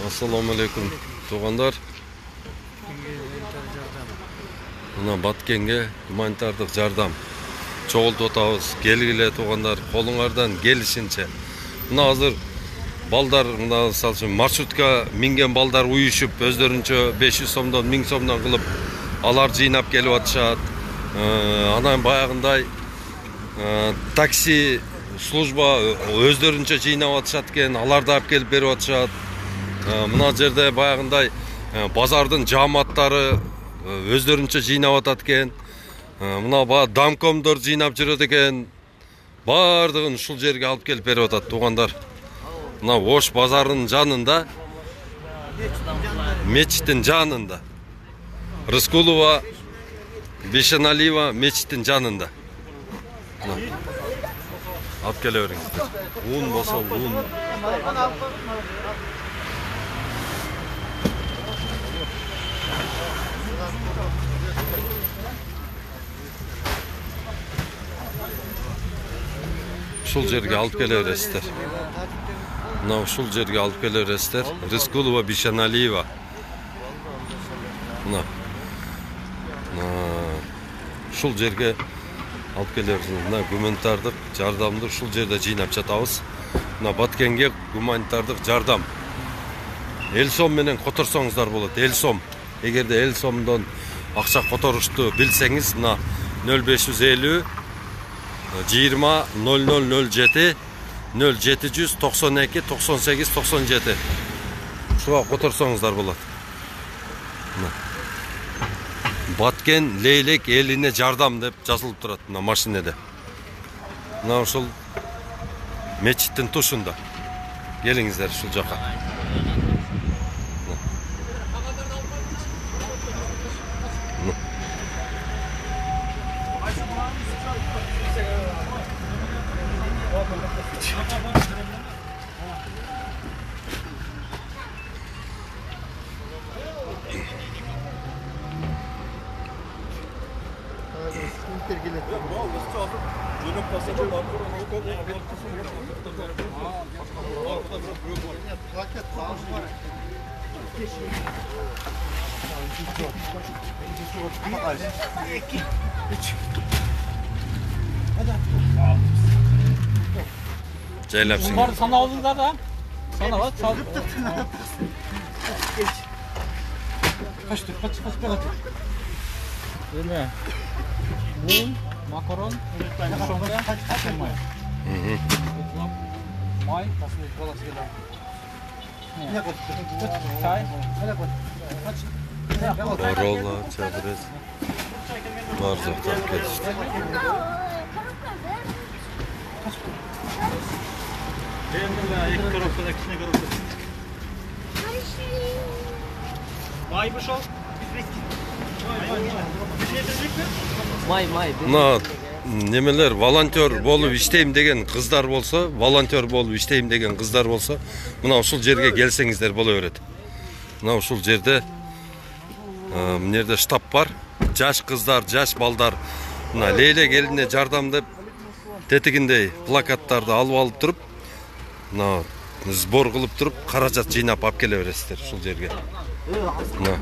Assalamu alaikum. Туғандар. Мына Баткенге гуманитардык жардам чогултуп атабыз. Келгиле туғандар, колуңардан келишинче. Мына азыр балдар, мына мисалы үчүн маршрутка минген балдар уюшуп, өздөрүнчө 500 сомдон, 1000 сомдон кылып алар жыйнап келип атышат. Анан баягындай такси служба өздөрүнчө жыйнап атышат экен, аларды алып келип берип атышат. Мына жерде баягындай базардын жааматтары өздөрүнчө жыйнап атат экен. Мына домкомдор жыйнап жүрөт экен. Бардыгын ушул жерге алып келип берип атат туугандар. Мына Ош базарынын жанында, мечиттин жанында. Рыскулова, Бешеналиева мечиттин жанында. Алып келе бериңиздер. Un болсо un. Ушул жерге алып келе бересиздер. Мына ушул жерге алып келе бересиздер. Рыскулова, Бешеналиева. Мына ушул жерге алып келе бересиздер. Мына гуманитардык жардамды ушул жерде жыйнап жатабыз. Мына Баткенге гуманитардык жардам. Эл сом менен которсоңуздар болот. Эл сом. Эгерде эл сомдон акча которушту билсеңиз, мына 0550 20 0007 0792 98 97. Ушуга которсоңуздар болот. Баткен Лейлек элине жардам деп жазылып турат мына машинеде. Мына ушул мечиттин тушунда. Келиңиздер ушул жака. Ceylep seni. Bunlar sana aldılar da. Sana bak sal. Kaç. Öyle. Un, makaron, may, çay, Rolla, çadırız. Var zaten geçti. Maymış o. May. Мына немелер волонтер болуп иштейм деген кыздар болсо, волонтер болуп иштейм деген кыздар болсо, мына ушул жерге келсеңиздер боло берет. Мына ушул жерде мына жерде штаб бар. Жаш кыздар, жаш балдар мына Лейлек элине жардам деп тетигиндей плакаттарды алып туруп, мына сбор кылып туруп, каражат жыйнап алып келе бересиздер ушул жерге. Мына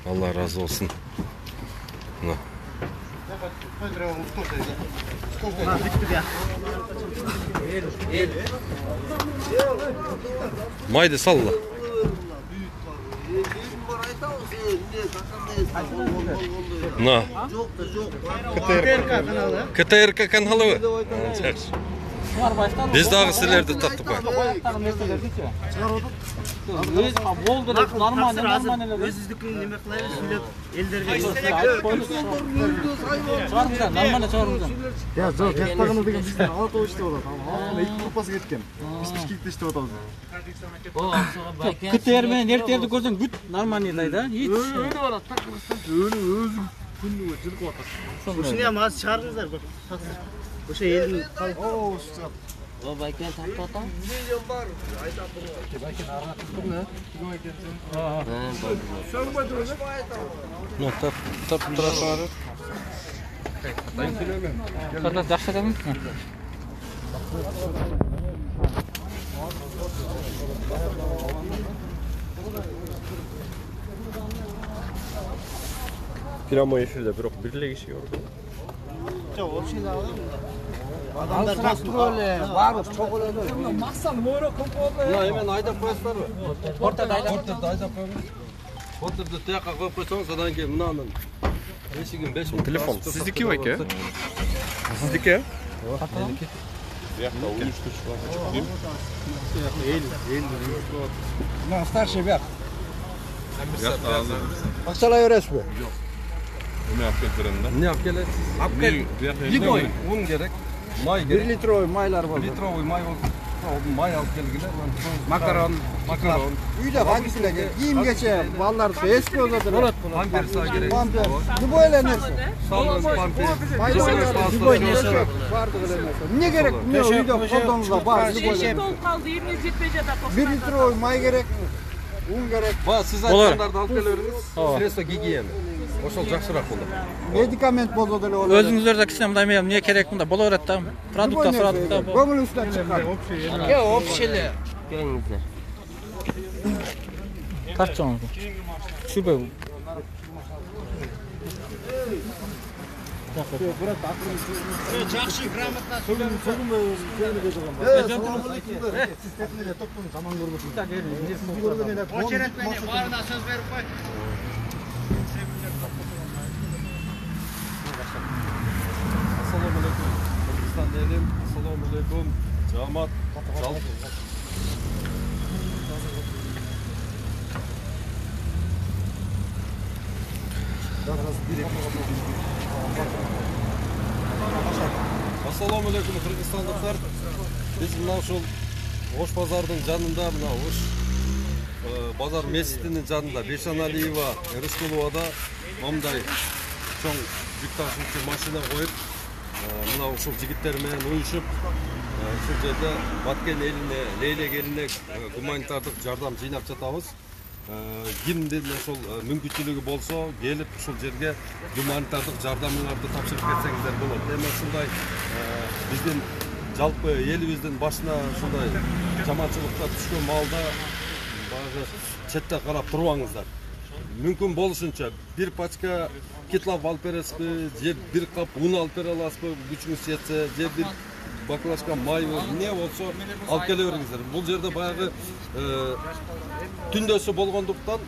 Allah razı olsun. Maydı salla. Na. KTRK kanalı. Biz daha sizlerde tattık var. Oldu da normal. Özüzdükünü neme kılayız, söylep elderge çağırmışlar, normal çağırmışlar. Ya zor, yaktağınız деген bizden Алатау işte oldu. Altında iki kupası ketken. Biz pişkekte işte oldu. Kütler men erterdi görsen güt normal eləydi. Hiç. Öyle var, takmışsın. Öyle özüm. Күннің өтілік отыр. Osunu ya mağaz çağırыңızlar bak. Oşa elin kal. Oo, şu O bayken taptı ata. milyon var. Aydan bunu. Bayken arana kızdım ne? Kim ekensin? Sen baydı öyle. No, tap turasın. Qadar yaxshi adammi? Pramo efirde biroq birla kishi yo'q. Yok o şey daha var mı? Adamlar böyle var, çok oldu. Mına hemen aydap koyasızlar mı? Ortada aydap. Porterda aydap koyamiz. Porterda tiyakka koyup koysanız adan keyin mınaның eşigin 5000 Telefon sizniki mi aka? Sizniki? Lan starszy wiatr. Akçalayverasizmi? Ne yap kelesiz? Ligoy. Un gerek. May 1 gerek. litroy maylar var. Litrovoy may olsun. May alıp gelgiler. Makaron. Makaron. Uyda hangisine gel? Giyim geçe. Vallar eski ozadır. Pamper sağ gerek. Pamper. Bu böyle neresi? Salın pamper. Maylar. Ligoy neresi? Vardı böyle neresi? Ne gerek? Ne uyda kodonuzda var. Ligoy. kaldı 27 da 1 litroy may gerek. Un gerek. Va siz aytganlarni olib kelaveriniz. Sredstvo gigiyena. Oşol жақсырақ болды. Medikament bozadır olur. Özünüzlerde kişiden bunday meyem niye gerek bunda? Bolaverat da. Produkta soradık da. Gömül üstüne çıkar. Ya opşeli. Gelingizler. Tartışamız bu. Şube bu. Öğretmeni varına söz verip koy. Assalomu alaykum. Kırgızistan elim. Assalomu alaykum. Jamat. Assalomu alaykum Kırgızstandықтар. Biz mына ушул Ош базардың жанында, мына Ош базар меситинин жанында Бешаналиева, Рыскуловада мындай чоң жүк ташуучу машина коюп, мына ушул жигиттер менен уюшуп, ушул жерде Баткен элине, Лейлек элине гуманитардык жардам жыйнап жатабыз. Кимдин ошол мүмкүнчүлүгү болсо, келип ушул жерге гуманитардык жардамыңарды тапшырып кетсеңиздер болот. Эми ушундай биздин жалпы элибиздин башына ушундай жаманчылыктар түшкөн маалда баягы четте карап турбаңыздар. Мүмкүн болушунча бир пачка китлап алып бересизби, же бир кап un алып бере аласызбы, күчүңүз жетсе, же бир баклажка май эмне болсо алып келе бериңиздер. Бул жерде баягы түндөсү болгондуктан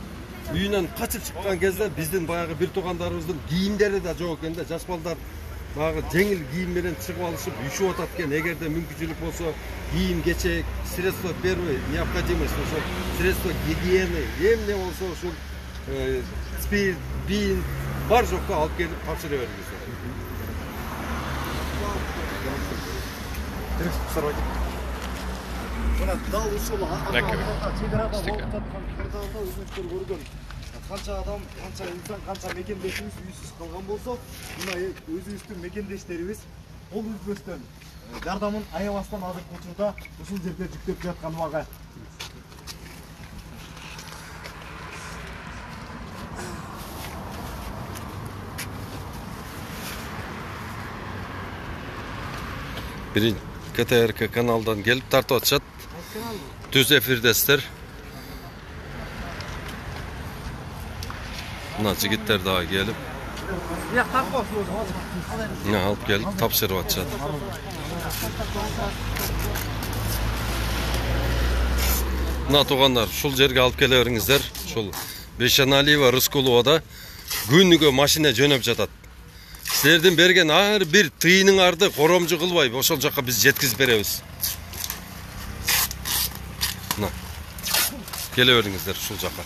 үйүнөн качып чыккан кезде биздин баягы бир туугандарыбыздын кийимдери да жок экен да. Жаш балдар баягы жеңил кийим менен чыгып алышып үйшүп атат экен. Эгерде мүмкүнчүлүк болсо кийим кечек, средства первой необходимости, ошо средства гигиены, эмне болсо ушул спирт, бин бар жокто алып келип тапшыра бериңиздер. Мына дал ушул чегарада болуп жаткан кырдаалда өзүңүздөр көргөн канча адам, канча инсан, канча мекендешибиз үйсүз калган болсо, мына өзүбүздүн мекендештерибиз кол үзбөстөн жардамын аябастан азыркы учурда ушул жерде жүктөп жаткан убага. Birinci KTRK kanaldan gelip tartып atışat. Düz efirdesizler. Mına jigitler daha gelip alıp gelip tapşırıp atışat. Mına tuğanlar şul jerge alıp kele beriңиздер. Şul Бешаналиева, Рыскуловада күнүгө машина жөнөп жатат. Силердин берген ар бир тыйыныңарды коромжу кылбай ошол жакка биз жеткизип беребиз. Мына келе бериңиздер ушул жакка.